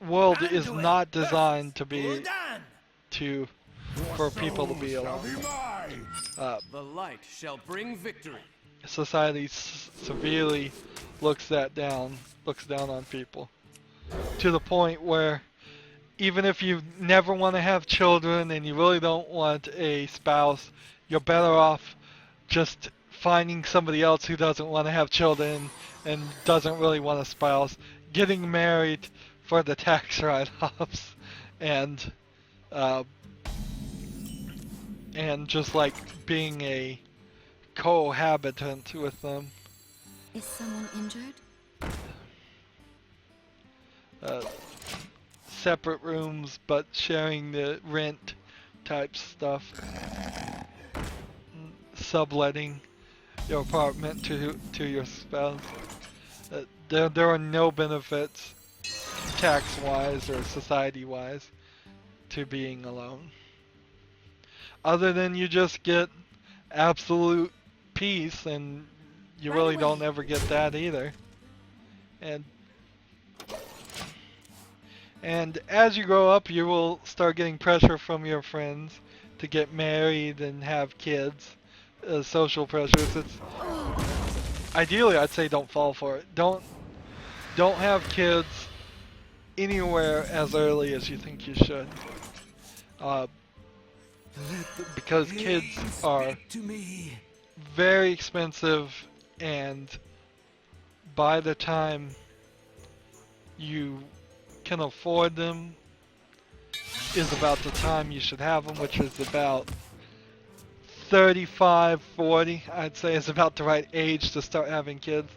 world is not designed to be for people to be alone.
The light shall bring victory.
Society severely looks down on people, to the point where even if you never want to have children and you really don't want a spouse, you're better off just finding somebody else who doesn't want to have children and doesn't really want a spouse, getting married for the tax write-offs, and just like being a cohabitant with them.
Is someone injured?
Separate rooms but sharing the rent type stuff. Subletting your apartment to your spouse. There are no benefits, tax-wise or society-wise, to being alone. Other than you just get absolute peace, and you really don't ever get that either. And as you grow up, you will start getting pressure from your friends to get married and have kids. Social pressures. Ideally, I'd say don't fall for it. Don't have kids anywhere as early as you think you should. Because kids are very expensive, and by the time you can afford them is about the time you should have them, which is about 35, 40, I'd say is about the right age to start having kids.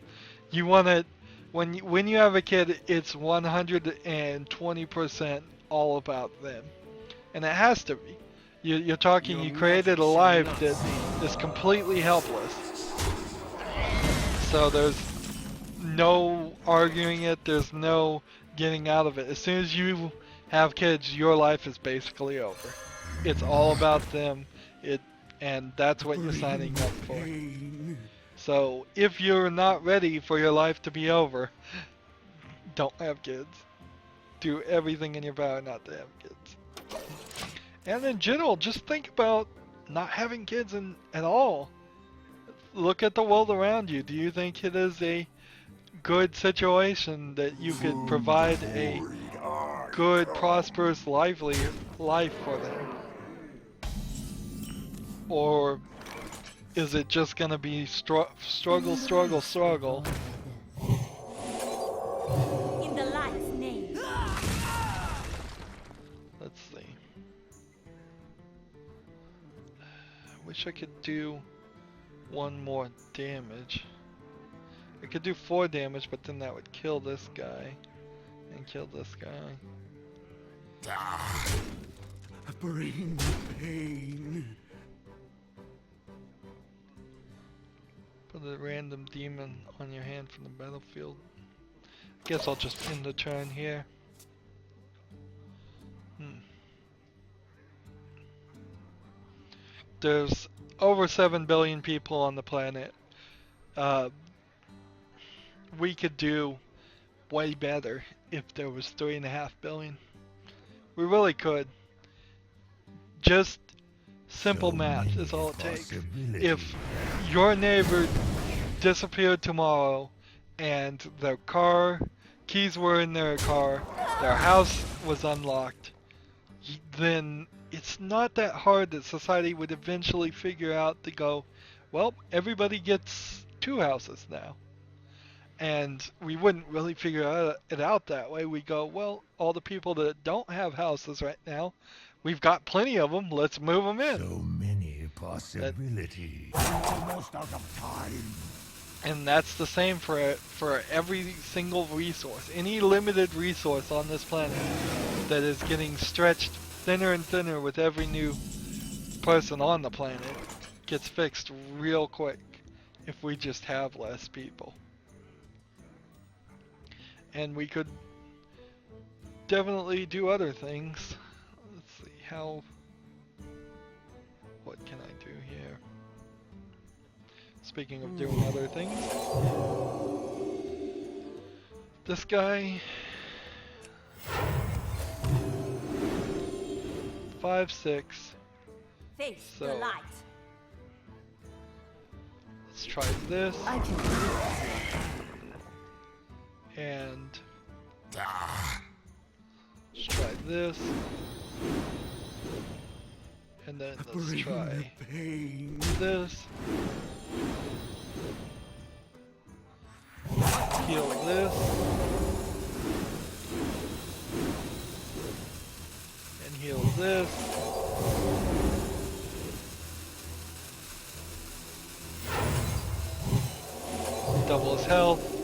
You want to, when you have a kid, it's 120% all about them. And it has to be. You're talking, you created a life that is completely helpless. So there's no arguing it, there's no getting out of it. As soon as you have kids, your life is basically over. It's all about them. And that's what you're signing up for. So if you're not ready for your life to be over, don't have kids. Do everything in your power not to have kids. And in general, just think about not having kids at all. Look at the world around you. Do you think it is a good situation that you could provide a good, prosperous, lively life for them? Or is it just gonna be struggle, struggle, struggle?
In the light's name.
Let's see. I wish I could do one more damage. I could do 4 damage, but then that would kill this guy. And kill this guy.
Bring the pain.
Put a random demon on your hand from the battlefield. Guess I'll just end the turn here. There's over 7 billion people on the planet. We could do way better if there was 3.5 billion. We really could. Just simple math is all it takes. If your neighbor disappeared tomorrow and their car, keys were in their car, their house was unlocked, then it's not that hard that society would eventually figure out to go, well, everybody gets 2 houses now. And we wouldn't really figure it out that way. We go, well, all the people that don't have houses right now, we've got plenty of them, let's move them in.
So many possibilities. Almost out of time.
And that's the same for every single resource. Any limited resource on this planet that is getting stretched thinner and thinner with every new person on the planet gets fixed real quick if we just have less people. And we could definitely do other things. Let's see how... What can I do here? Speaking of doing other things. This guy... 5/6.
Face
So-
the light.
Let's try this.
I can do
And... Let's try this. And then let's try
Pain.
this. Heal this. And heal this. Double his health.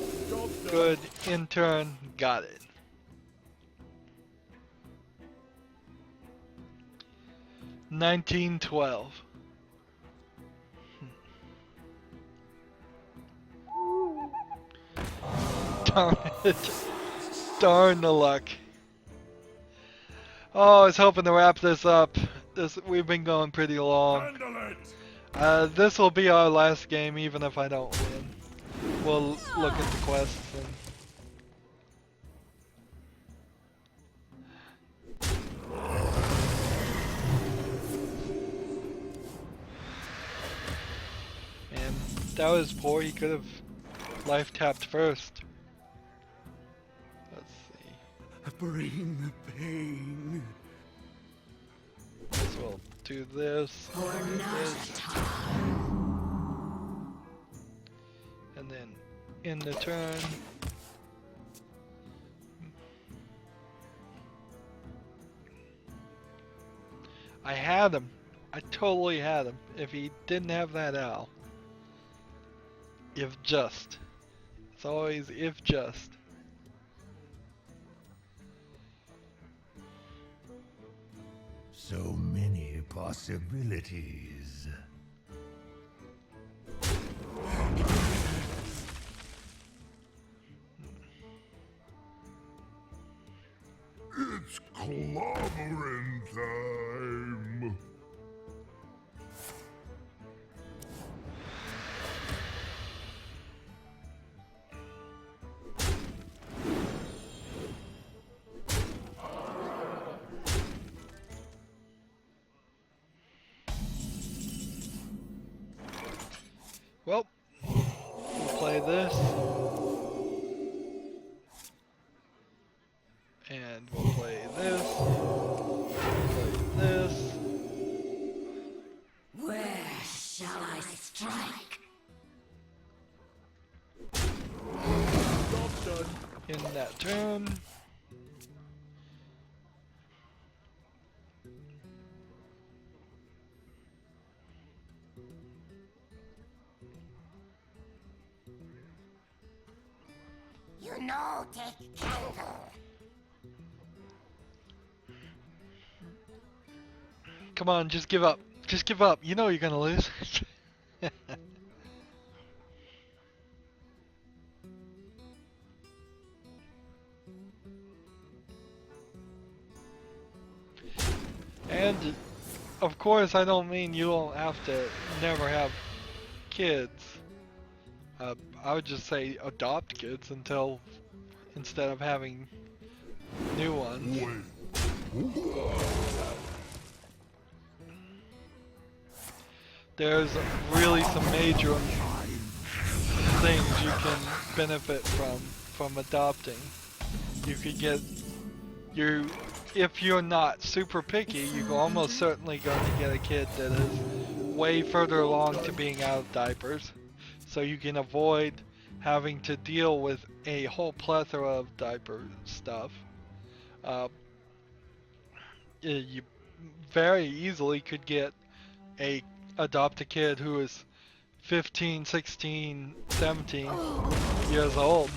Good. In turn. Got it. $19.12. Darn it. Darn the luck. Oh, I was hoping to wrap this up. We've been going pretty long. This will be our last game, even if I don't win. We'll look at the quests and... And that was poor. He could have life tapped first. Let's see.
Bring the pain.
So we'll do this. This. And then in the turn. I had him. I totally had him. If he didn't have that owl. If just. It's always if just.
So many possibilities. It's clobbering time.
Well, we'll play this. And we'll play this. Play this.
Where
in that turn.
You know, take candle.
Come on, just give up. Just give up. You know you're gonna lose. And of course, I don't mean you won't have to never have kids. I would just say adopt kids until instead of having new ones. There's really some major things you can benefit from adopting. You could get if you're not super picky, you're almost certainly going to get a kid that is way further along to being out of diapers, so you can avoid having to deal with a whole plethora of diaper stuff. You very easily could adopt a kid who is 15, 16, 17 years old.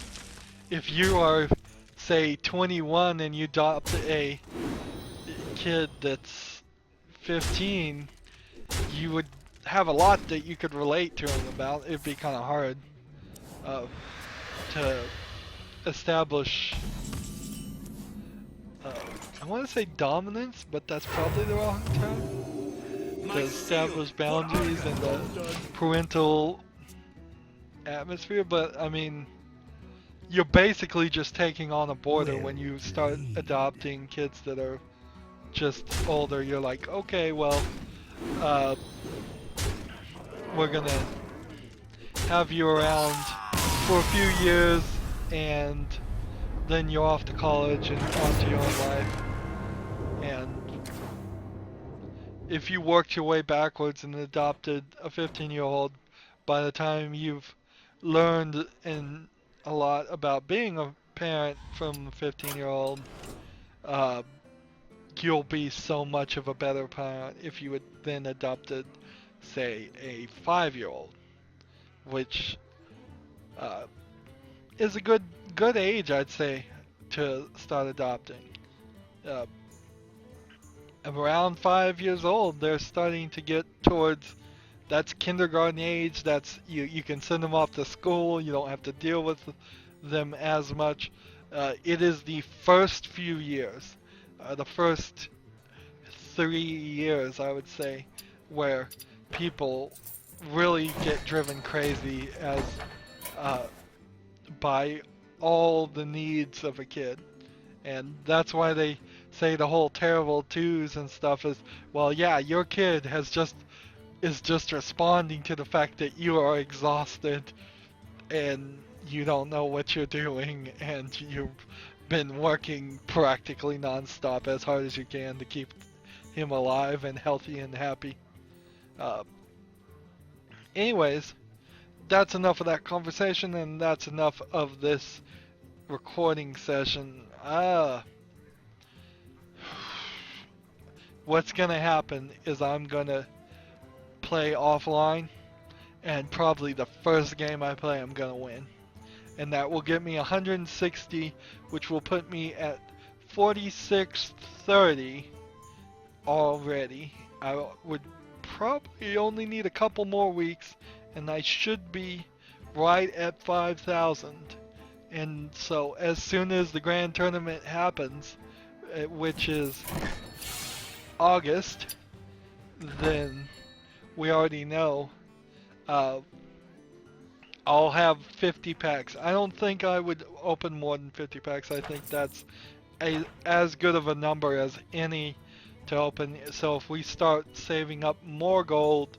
If you are, say, 21 and you adopt a kid that's 15, you would have a lot that you could relate to him about. It'd be kind of hard to establish, I want to say dominance, but that's probably the wrong term. To establish boundaries and the parental atmosphere, but I mean, you're basically just taking on a border when you start adopting kids that are just older. You're like, okay, well, we're gonna have you around for a few years, and then you're off to college and onto your own life. And if you worked your way backwards and adopted a 15-year-old, by the time you've learned a lot about being a parent from a 15-year-old, you'll be so much of a better parent if you had then adopted, say, a 5-year-old, which is a good age, I'd say, to start adopting. Around 5 years old, they're starting to get towards, that's kindergarten age. That's you can send them off to school. You don't have to deal with them as much. It is the first few years, the first 3 years, I would say, where people really get driven crazy as by all the needs of a kid. And that's why they say the whole terrible twos and stuff is, well, yeah, your kid is just responding to the fact that you are exhausted and you don't know what you're doing, and you've been working practically non-stop as hard as you can to keep him alive and healthy and happy. Anyways, that's enough of that conversation, and that's enough of this recording session. What's gonna happen is I'm gonna play offline, and probably the first game I play I'm gonna win, and that will get me 160, which will put me at 4630 already. I would probably only need a couple more weeks, and I should be right at 5,000. And so as soon as the grand tournament happens, which is August, then we already know I'll have 50 packs. I don't think I would open more than 50 packs. I think that's as good of a number as any to open. So if we start saving up more gold,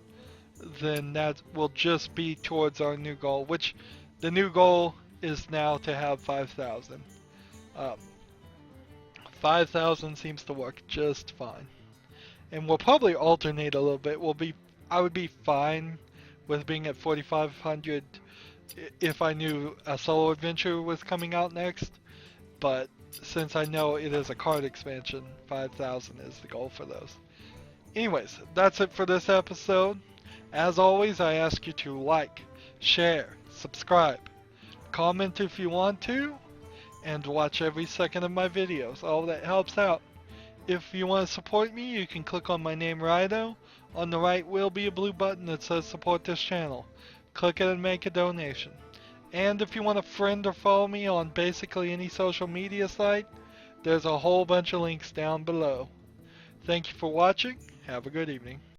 then that will just be towards our new goal, which the new goal is now to have 5,000. 5,000 seems to work just fine. And we'll probably alternate a little bit. I would be fine with being at 4,500 if I knew a solo adventure was coming out next, but since I know it is a card expansion, 5,000 is the goal for those. Anyways, that's it for this episode. As always, I ask you to like, share, subscribe, comment if you want to, and watch every second of my videos. All that helps out. If you want to support me, you can click on my name, Rydo. On the right will be a blue button that says support this channel. Click it and make a donation. And if you want to friend or follow me on basically any social media site, there's a whole bunch of links down below. Thank you for watching. Have a good evening.